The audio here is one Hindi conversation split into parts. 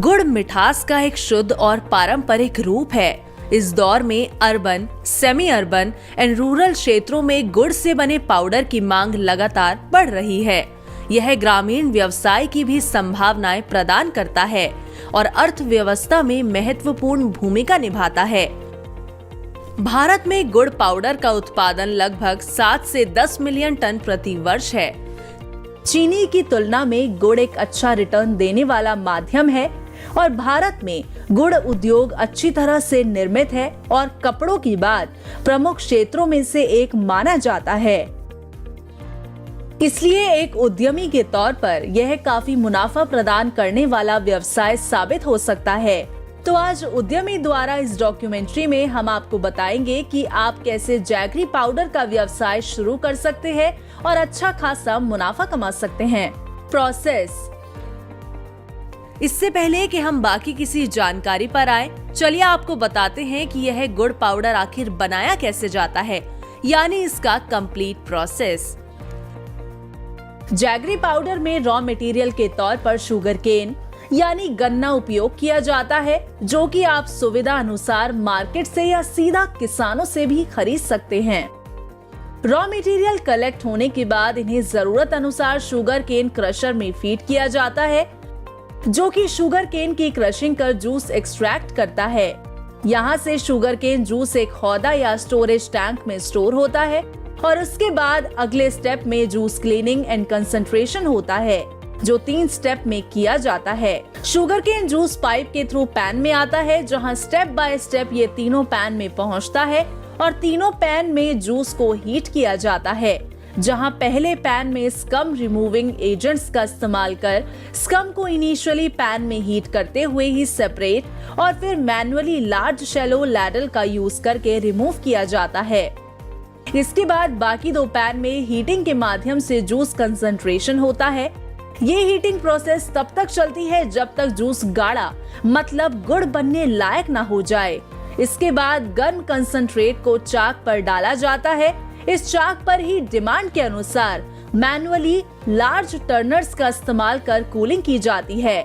गुड़ मिठास का एक शुद्ध और पारंपरिक रूप है। इस दौर में urban, semi urban and rural क्षेत्रों में गुड़ से बने पाउडर की मांग लगातार बढ़ रही है। यह ग्रामीण व्यवसाय की भी संभावनाएं प्रदान करता है और अर्थव्यवस्था में महत्वपूर्ण भूमिका निभाता है। भारत में गुड़ पाउडर का उत्पादन लगभग 7 से 10 मिलियन टन प्रति वर्ष है। चीनी की तुलना में गुड़ एक अच्छा रिटर्न देने वाला माध्यम है और भारत में गुड़ उद्योग अच्छी तरह से निर्मित है और कपड़ों की बाद प्रमुख क्षेत्रों में से एक माना जाता है। इसलिए एक उद्यमी के तौर पर यह काफी मुनाफा प्रदान करने वाला व्यवसाय साबित हो सकता है। तो आज उद्यमी द्वारा इस डॉक्यूमेंट्री में हम आपको बताएंगे कि आप कैसे जैगरी पाउडर का व्यवसाय शुरू कर सकते हैं और अच्छा खासा मुनाफा कमा सकते हैं। प्रोसेस। इससे पहले कि हम बाकी किसी जानकारी पर आए, चलिए आपको बताते हैं कि यह गुड़ पाउडर आखिर बनाया कैसे जाता है, यानी इसका कंप्लीट प्रोसेस। जैगरी पाउडर में रॉ मटेरियल के तौर पर शुगर केन यानी गन्ना उपयोग किया जाता है, जो कि आप सुविधा अनुसार मार्केट से या सीधा किसानों से भी खरीद सकते हैं। रॉ मटेरियल कलेक्ट होने के बाद इन्हें जरूरत अनुसार शुगर केन क्रशर में फीड किया जाता है, जो कि शुगर केन की क्रशिंग कर जूस एक्सट्रैक्ट करता है। यहाँ से शुगर केन जूस एक हौदा या स्टोरेज टैंक में स्टोर होता है और उसके बाद अगले स्टेप में जूस क्लीनिंग एंड कंसंट्रेशन होता है, जो 3 स्टेप में किया जाता है। शुगर केन जूस पाइप के थ्रू पैन में आता है, जहां स्टेप बाय स्टेप ये तीनों पैन में पहुंचता है और तीनों पैन में जूस को हीट किया जाता है, जहां पहले पैन में स्कम रिमूविंग एजेंट्स का इस्तेमाल कर स्कम को इनिशियली पैन में हीट करते हुए ही सेपरेट और फिर मैन्युअली लार्ज शैलो लैडल का यूज करके रिमूव किया जाता है। इसके बाद बाकी 2 पैन में हीटिंग के माध्यम से जूस कंसंट्रेशन होता है। ये हीटिंग प्रोसेस तब तक चलती है जब तक जूस गाढ़ा मतलब गुड़ बनने लायक ना हो जाए। इसके बाद गर्म कंसंट्रेट को चाक पर डाला जाता है। इस चाक पर ही डिमांड के अनुसार मैन्युअली लार्ज टर्नर्स का इस्तेमाल कर कूलिंग की जाती है।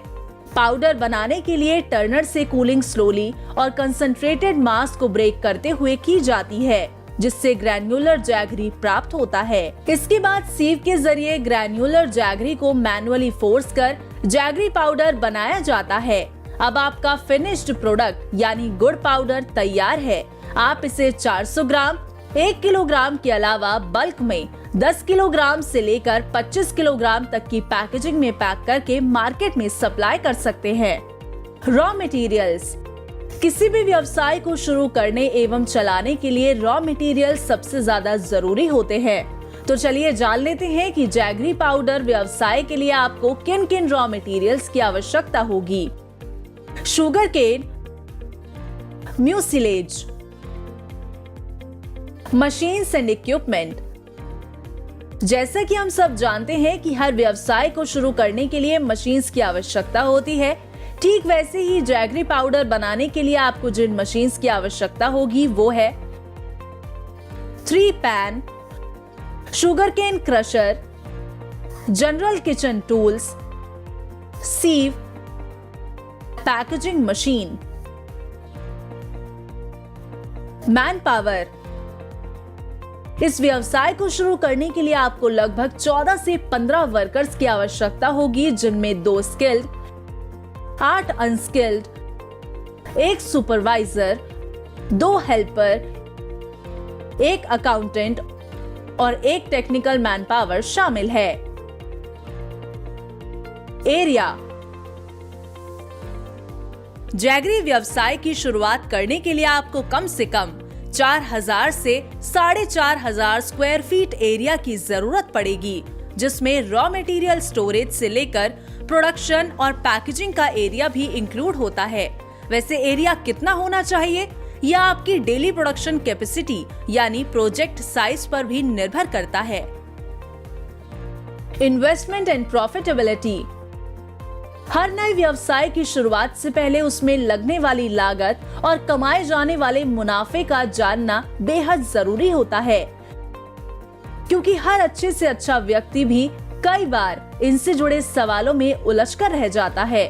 पाउडर बनाने के लिए टर्नर से कूलिंग स्लोली और कंसंट्रेटेड मास को ब्रेक करते हुए की जाती है, जिससे ग्रैन्युलर जैगरी प्राप्त होता है। इसके बाद सीव के जरिए ग्रैन्युलर जैगरी को मैन्युअली फोर्स कर जैगरी पाउडर बनाया जाता है। अब आपका फिनिश्ड प्रोडक्ट यानी गुड़ पाउडर तैयार है। आप इसे 400 ग्राम, 1 किलोग्राम के अलावा बल्क में 10 किलोग्राम से लेकर 25 किलोग्राम तक की पैकेजिंग में पैक करके मार्केट में सप्लाई कर सकते हैं। Raw materials. किसी भी व्यवसाय को शुरू करने एवं चलाने के लिए रॉ मटेरियल सबसे ज्यादा जरूरी होते हैं। तो चलिए जान लेते हैं कि जैगरी पाउडर व्यवसाय के लिए आपको किन किन रॉ मटेरियल्स की आवश्यकता होगी। Sugar cane, mucilage, machines and equipment. जैसा कि हम सब जानते हैं कि हर व्यवसाय को शुरू करने के लिए मशीन्स की आवश्यकता होती है, ठीक वैसे ही जैगरी पाउडर बनाने के लिए आपको जिन मशीन्स की आवश्यकता होगी वो है 3 pan, sugar cane crusher, general kitchen tools, sieve, packaging machine. Man power. इस व्यवसाय को शुरू करने के लिए आपको लगभग 14 से 15 वर्कर्स की आवश्यकता होगी, जिनमें 2 skilled, 8 unskilled, 1 supervisor, 2 helper, 1 accountant और 1 टेक्निकल मैन पावर शामिल है। एरिया। जैगरी व्यवसाय की शुरुआत करने के लिए आपको कम से कम 4000 से 4500 स्क्वायर फीट एरिया की जरूरत पड़ेगी, जिसमें रॉ मटेरियल स्टोरेज से लेकर प्रोडक्शन और पैकेजिंग का एरिया भी इंक्लूड होता है। वैसे एरिया कितना होना चाहिए यह आपकी डेली प्रोडक्शन कैपेसिटी यानी प्रोजेक्ट साइज पर भी निर्भर करता है। Investment and profitability. हर नए व्यवसाय की शुरुआत से पहले उसमें लगने वाली लागत और कमाए जाने वाले मुनाफे का जानना बेहद जरूरी होता है, क्योंकि हर अच्छे से अच्छा व्यक्ति भी कई बार इनसे जुड़े सवालों में उलझकर रह जाता है।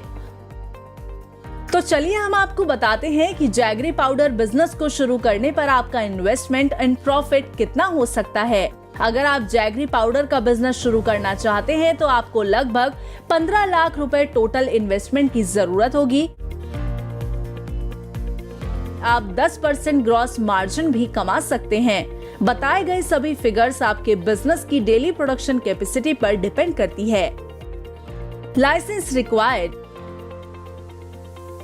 तो चलिए हम आपको बताते हैं कि जैगरी पाउडर बिजनेस को शुरू करने पर आपका इन्वेस्टमेंट एंड प्रॉफिट कितना हो सकता है। अगर आप जैगरी पाउडर का बिजनेस शुरू करना चाहते हैं तो आपको लगभग 15 लाख रुपए टोटल इन्वेस्टमेंट की जरूरत होगी। आप 10% ग्रॉस मार्जिन भी कमा सकते हैं। बताए गए सभी फिगर्स आपके बिजनेस की डेली प्रोडक्शन कैपेसिटी पर डिपेंड करती है। License required.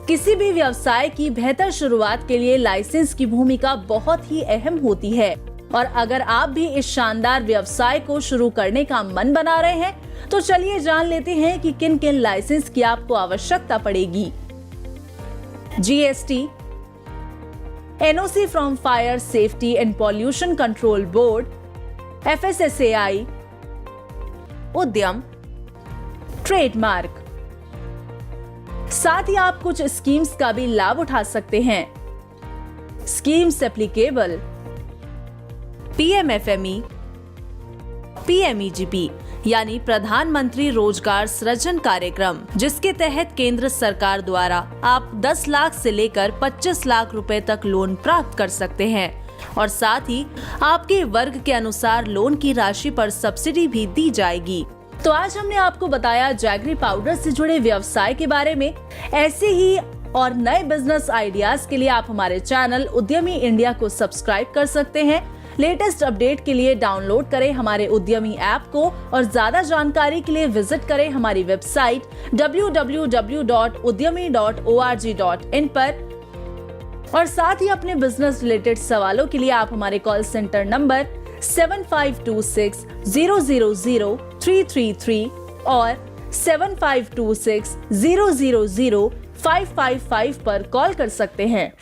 किसी भी व्यवसाय की बेहतर शुरुआत के लिए लाइसेंस की भूमिका बहुत ही अहम होती है और अगर आप भी इस शानदार व्यवसाय को शुरू करने का मन बना रहे हैं तो चलिए जान लेते हैं कि किन किन लाइसेंस की आपको आवश्यकता पड़ेगी। GST, NOC from fire safety and pollution control board, FSSAI, उद्यम, ट्रेडमार्क। साथ ही आप कुछ स्कीम्स का भी लाभ उठा सकते हैं। स्कीम्स एप्लीकेबल: PMFME, PMEGP यानी प्रधानमंत्री रोजगार सृजन कार्यक्रम, जिसके तहत केंद्र सरकार द्वारा आप 10 लाख से लेकर 25 लाख रुपए तक लोन प्राप्त कर सकते हैं और साथ ही आपके वर्ग के अनुसार लोन की राशि पर सब्सिडी भी दी जाएगी। तो आज हमने आपको बताया जैगरी पाउडर से जुड़े व्यवसाय के बारे में। ऐसे ही और नए बिजनेस आइडियाज के लिए आप हमारे चैनल उद्यमी इंडिया को सब्सक्राइब कर सकते हैं। लेटेस्ट अपडेट के लिए डाउनलोड करें हमारे उद्यमी ऐप को और ज्यादा जानकारी के लिए विजिट करें हमारी वेबसाइट www.udyami.org.in पर। और साथ ही अपने बिजनेस रिलेटेड सवालों के लिए आप हमारे कॉल सेंटर नंबर 7526000333 और 7526000555 पर कॉल कर सकते हैं।